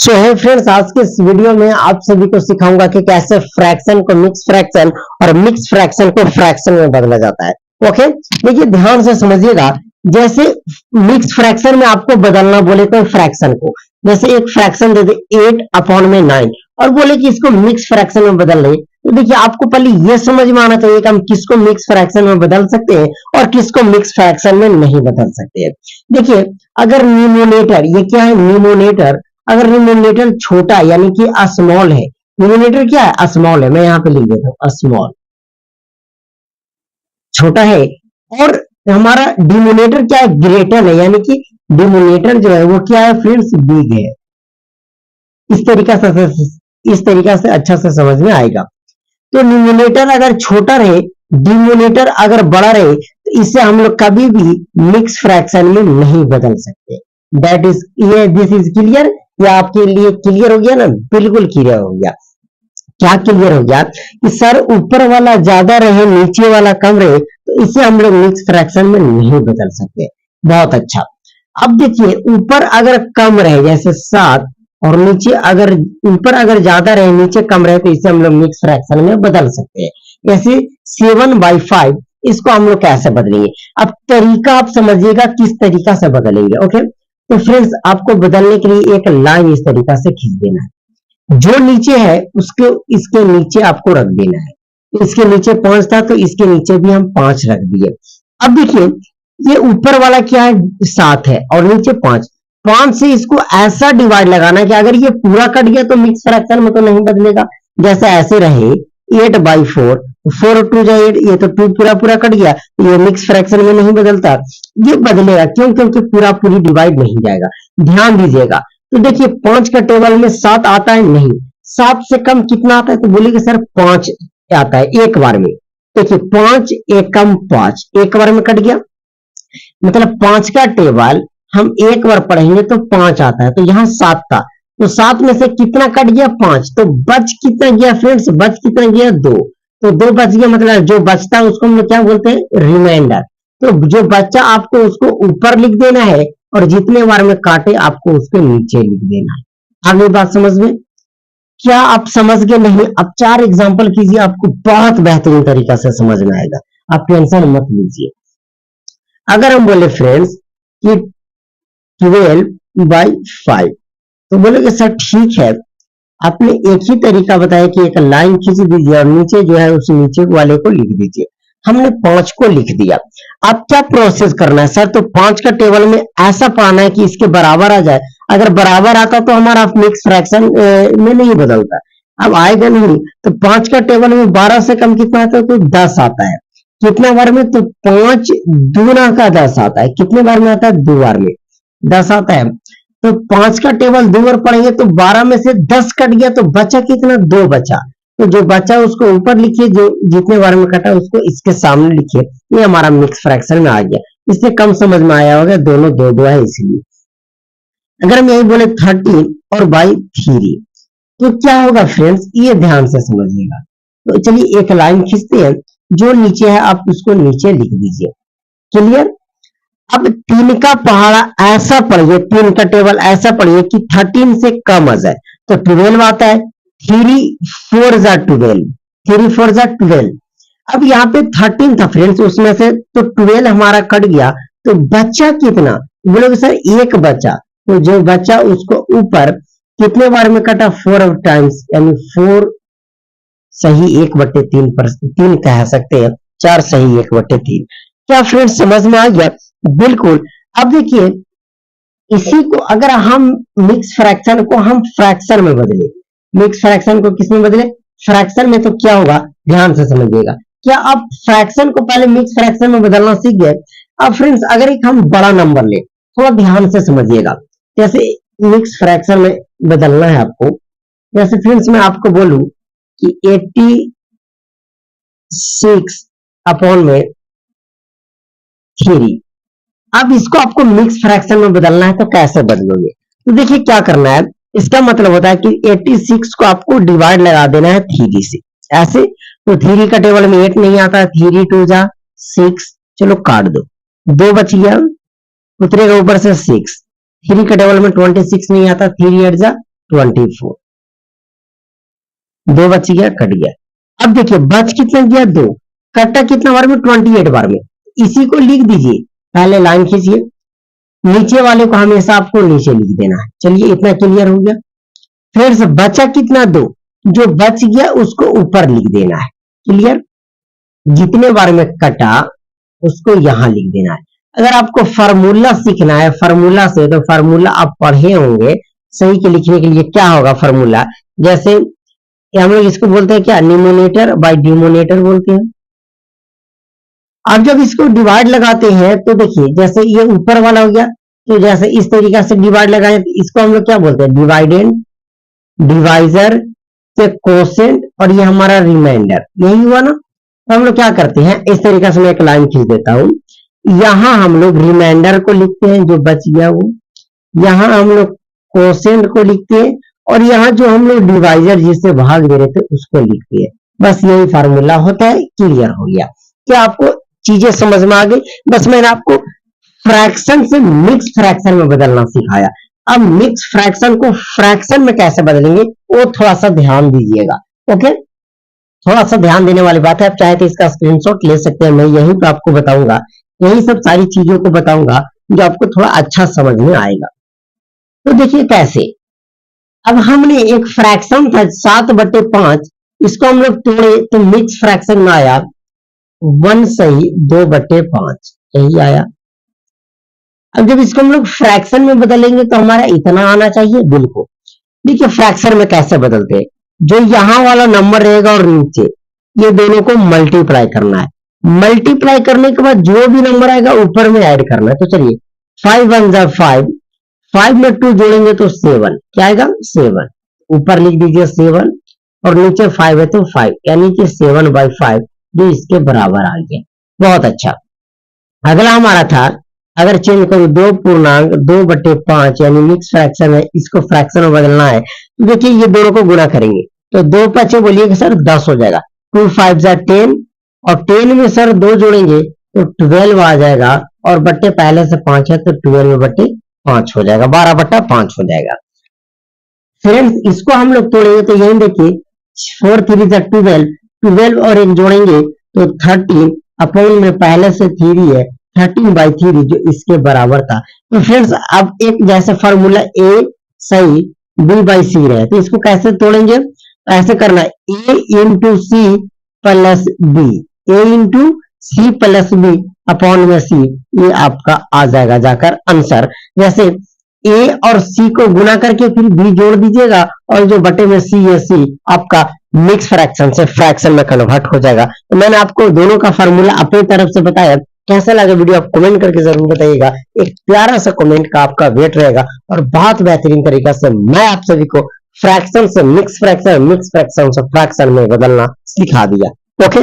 सो है फ्रेंड्स, आज के इस वीडियो में आप सभी को सिखाऊंगा कि कैसे फ्रैक्शन को मिक्स फ्रैक्शन और मिक्स फ्रैक्शन को फ्रैक्शन में बदला जाता है। ओके, देखिए ध्यान से समझिएगा। जैसे मिक्स फ्रैक्शन में आपको बदलना बोले तो फ्रैक्शन को, जैसे एक फ्रैक्शन दे दे 8/9 और बोले कि इसको मिक्स फ्रैक्शन में बदल रहे, तो देखिए आपको पहले यह समझ में आना चाहिए कि हम किसको मिक्स फ्रैक्शन में बदल सकते हैं और किसको मिक्स फ्रैक्शन में नहीं बदल सकते हैं। देखिए अगर न्यूमरेटर, ये क्या है न्यूमरेटर, अगर न्यूमरेटर छोटा यानी कि स्मॉल है, न्यूमरेटर क्या है स्मॉल है, मैं यहाँ पे लिख देता हूँ स्मॉल, छोटा है, और हमारा डिनोमिनेटर क्या है ग्रेटर है, यानी कि डिनोमिनेटर जो है वो क्या है फ्रेंड्स बिग है। इस तरीका से अच्छा से समझ में आएगा। तो न्यूमरेटर अगर छोटा रहे, डिनोमिनेटर अगर बड़ा रहे, तो इसे हम लोग कभी भी मिक्स फ्रैक्शन में नहीं बदल सकते। दैट इज ये दिस इज क्लियर। या आपके लिए क्लियर हो गया ना? बिल्कुल क्लियर हो गया। क्या क्लियर हो गया कि सर ऊपर वाला ज्यादा रहे नीचे वाला कम रहे, तो इसे हम लोग मिक्स फ्रैक्शन में नहीं बदल सकते। बहुत अच्छा। अब देखिए ऊपर अगर कम रहे जैसे 7 और नीचे अगर ऊपर अगर ज्यादा रहे नीचे कम रहे, तो इसे हम लोग मिक्स फ्रैक्शन में बदल सकते हैं। जैसे 7/5, इसको हम लोग कैसे बदलेंगे? अब तरीका आप समझिएगा किस तरीका से बदलेंगे। ओके, तो फ्रेंड्स आपको बदलने के लिए एक लाइन इस तरीका से खींच देना है। जो नीचे है उसको इसके नीचे आपको रख देना है। इसके नीचे 5 था तो इसके नीचे भी हम 5 रख दिए। अब देखिए ये ऊपर वाला क्या है 7 है और नीचे 5 से इसको ऐसा डिवाइड लगाना है कि अगर ये पूरा कट गया तो मिक्स फ्रैक्शन में तो नहीं बदलेगा। जैसे ऐसे रहे 8/4, 4 2 8, ये तो 2 पूरा पूरा कट गया, ये मिक्स फ्रैक्शन में नहीं बदलता, ये बदलेगा। क्यों? क्योंकि पूरा पूरी डिवाइड नहीं जाएगा। ध्यान दीजिएगा। तो देखिए 5 का टेबल में 7 आता है नहीं, 7 से कम कितना आता है? तो बोलिए सर 5 आता है एक बार में। देखिए 5 एक कम 5 एक बार में कट गया, मतलब 5 का टेबल हम एक बार पढ़ेंगे तो 5 आता है। तो यहाँ 7 था, तो 7 में से कितना कट गया? 5। तो बच कितना गया फ्रेंड्स? बच कितना गया? 2। तो 2 बच गया, मतलब जो बचता है उसको हम लोग क्या बोलते हैं? रिमाइंडर। तो जो बच्चा आपको उसको ऊपर लिख देना है और जितने बार में काटे आपको उसके नीचे लिख देना है। आगे बात समझ में? क्या आप समझ गए? नहीं? अब 4 एग्जाम्पल कीजिए, आपको बहुत बेहतरीन तरीका से समझ में आएगा। आप टेंशन मत लीजिए। अगर हम बोले फ्रेंड्स कि 12/5, तो बोलोगे सर ठीक है, आपने एक ही तरीका बताया कि एक लाइन खींच दीजिए और नीचे जो है उस नीचे वाले को लिख दीजिए। हमने 5 को लिख दिया। अब क्या प्रोसेस करना है? सर तो 5 का टेबल में ऐसा पाना है कि इसके बराबर आ जाए। अगर बराबर आता तो हमारा मिक्स फ्रैक्शन में नहीं बदलता। अब आएगा नहीं, तो 5 का टेबल में 12 से कम कितना आता है? तो 10 आता है। कितने बार में? तो 5 दूना का 10 आता है। कितने बार में आता है? 2 बार में 10 आता है। तो 5 का टेबल 2 बार पढ़ेंगे तो 12 में से 10 कट गया, तो बचा कितना? 2 बचा। तो जो बचा उसको ऊपर लिखिए, जो जितने बार में कटा उसको इसके सामने लिखिए। ये हमारा मिक्स फ्रैक्शन में आ गया। इससे कम समझ में आया होगा, दोनों 2 है इसलिए। अगर हम यही बोले 13/3, तो क्या होगा फ्रेंड्स? ये ध्यान से समझिएगा। तो चलिए एक लाइन खींचते हैं, जो नीचे है आप उसको नीचे लिख दीजिए। क्लियर? अब 3 का पहाड़ा ऐसा पढ़िए, 3 का टेबल ऐसा पढ़िए कि 13 से कम आ जाए। तो 12 आता है। 3 4 12, 3 4 12। अब यहाँ पे 13 था फ्रेंड्स, उसमें से तो 12 हमारा कट गया, तो बचा कितना? बोलोगे सर 1 बचा। तो जो बचा उसको ऊपर कितने बार में कटा? 4 टाइम्स, यानी 4 सही 1/3 पर 3 कह सकते हैं। 4 सही 1/3। क्या फ्रेंड्स समझ में आ गया? बिल्कुल। अब देखिए इसी को अगर हम मिक्स फ्रैक्शन को हम फ्रैक्शन में बदले, मिक्स फ्रैक्शन को किस में बदले? फ्रैक्शन में, तो क्या होगा? ध्यान से समझिएगा। क्या आप फ्रैक्शन को पहले मिक्स फ्रैक्शन में बदलना सीख गए? अब फ्रेंड्स अगर एक हम बड़ा नंबर ले, थोड़ा ध्यान से समझिएगा। जैसे मिक्स फ्रैक्शन में बदलना है आपको, जैसे फ्रेंड्स मैं आपको बोलूं कि 86/3, अब इसको आपको मिक्स फ्रैक्शन में बदलना है, तो कैसे बदलोगे? तो देखिए क्या करना है, इसका मतलब होता है कि 86 को आपको डिवाइड लगा देना है 3 से। ऐसे तो 3 का टेबल में 8 नहीं आता, 3 2 जा 6, चलो काट दो, 2 बच गया, उतरेगा ऊपर से 6। 3 का टेबल में 26 नहीं आता, 3 8 जा 24। 2 बच गया, कट गया। अब देखिए बच कितना गया, 2, कटा कितना बार में, 28 बार में। इसी को लिख दीजिए, पहले लाइन खींचिए, नीचे वाले को हमेशा आपको नीचे लिख देना है। चलिए इतना क्लियर हो गया। फिर से बचा कितना, 2, जो बच गया उसको ऊपर लिख देना है। क्लियर, जितने बार में कटा उसको यहां लिख देना है। अगर आपको फार्मूला सीखना है फार्मूला से, तो फार्मूला आप पढ़े होंगे, सही के लिखने के लिए क्या होगा फार्मूला, जैसे हम लोग इसको बोलते हैं क्या, न्यूमरेटर बाय डिनोमिनेटर बोलते हैं। अब जब इसको डिवाइड लगाते हैं तो देखिए जैसे ये ऊपर वाला हो गया, तो जैसे इस तरीका से डिवाइड लगाए तो इसको हम लोग क्या बोलते हैं, डिवाइडेंड, डिवाइजर, कोसेंट, और ये हमारा रिमाइंडर, यही हुआ ना। तो हम लोग क्या करते हैं, इस तरीके से मैं एक लाइन खींच देता हूं, यहां हम लोग रिमाइंडर को लिखते हैं जो बच गया वो, यहां हम लोग कोसेंट को लिखते हैं, और यहाँ जो हम लोग डिवाइजर जिससे भाग दे रहे थे उसको लिखते हैं। बस यही फार्मूला होता है। क्लियर हो गया, क्या आपको चीजें समझ में आ गई। बस मैंने आपको फ्रैक्शन से मिक्स फ्रैक्शन में बदलना सिखाया। अब मिक्स फ्रैक्शन को फ्रैक्शन में कैसे बदलेंगे वो थोड़ा सा ध्यान दीजिएगा। ओके, थोड़ा सा ध्यान देने वाली बात है। आप चाहे तो इसका स्क्रीनशॉट ले सकते हैं, मैं यहीं पे आपको बताऊंगा, यही सब सारी चीजों को बताऊंगा जो आपको थोड़ा अच्छा समझ में आएगा। तो देखिए कैसे, अब हमने एक फ्रैक्शन था 7/5, इसको हम लोग तोड़े तो मिक्स फ्रैक्शन में आया 1 सही 2/5, यही आया। अब जब इसको हम लोग फ्रैक्शन में बदलेंगे तो हमारा इतना आना चाहिए, बिल्कुल। देखिए फ्रैक्शन में कैसे बदलते हैं, जो यहां वाला नंबर रहेगा और नीचे, ये दोनों को मल्टीप्लाई करना है। मल्टीप्लाई करने के बाद जो भी नंबर आएगा ऊपर में ऐड करना है। तो चलिए 5 1 जा 5, 5 में 2 जोड़ेंगे तो 7, क्या आएगा 7, ऊपर लिख दीजिए 7, और नीचे 5 है तो 5, यानी कि 7/5 जो इसके बराबर आ गया। बहुत अच्छा। अगला हमारा था, अगर चेंज करूं 2.2/5 यानी मिक्स फ्रैक्शन है, इसको फ्रैक्शन में बदलना है, तो देखिए ये दोनों को गुणा करेंगे तो 2×5 बोलिएगा सर 10 हो जाएगा, 2 5 जा 10, और 10 में सर 2 जोड़ेंगे तो 12 आ जाएगा, और बट्टे पहले से 5 है तो 12/5 हो जाएगा, 12/5 हो जाएगा। फ्रेंड्स इसको हम लोग तोड़ेंगे तो यही देखिए 4 3 जा 12, 12 और एक जोड़ेंगे तो 13, अपॉन में पहले से 3 है, 13/3 जो इसके बराबर था। तो फ्रेंड्स अब एक जैसे फार्मूला ए सही B/C रहे, तो इसको कैसे तोड़ेंगे, ऐसे करना A into C plus B, A into C plus B upon में C, ये आपका आ जाएगा जाकर आंसर। जैसे A और C को गुना करके फिर B जोड़ दीजिएगा, और जो बटे में C है C आपका मिक्स फ्रैक्शन से फ्रैक्शन में कन्वर्ट हो जाएगा। तो मैंने आपको दोनों का फार्मूला अपनी तरफ से बताया। कैसा लगा वीडियो आप कमेंट करके जरूर बताइएगा। एक प्यारा सा कमेंट का आपका वेट रहेगा, और बहुत बेहतरीन तरीका से मैं आप सभी को फ्रैक्शन से मिक्स फ्रैक्शन, मिक्स फ्रैक्शन से फ्रैक्शन में बदलना सिखा दिया। ओके।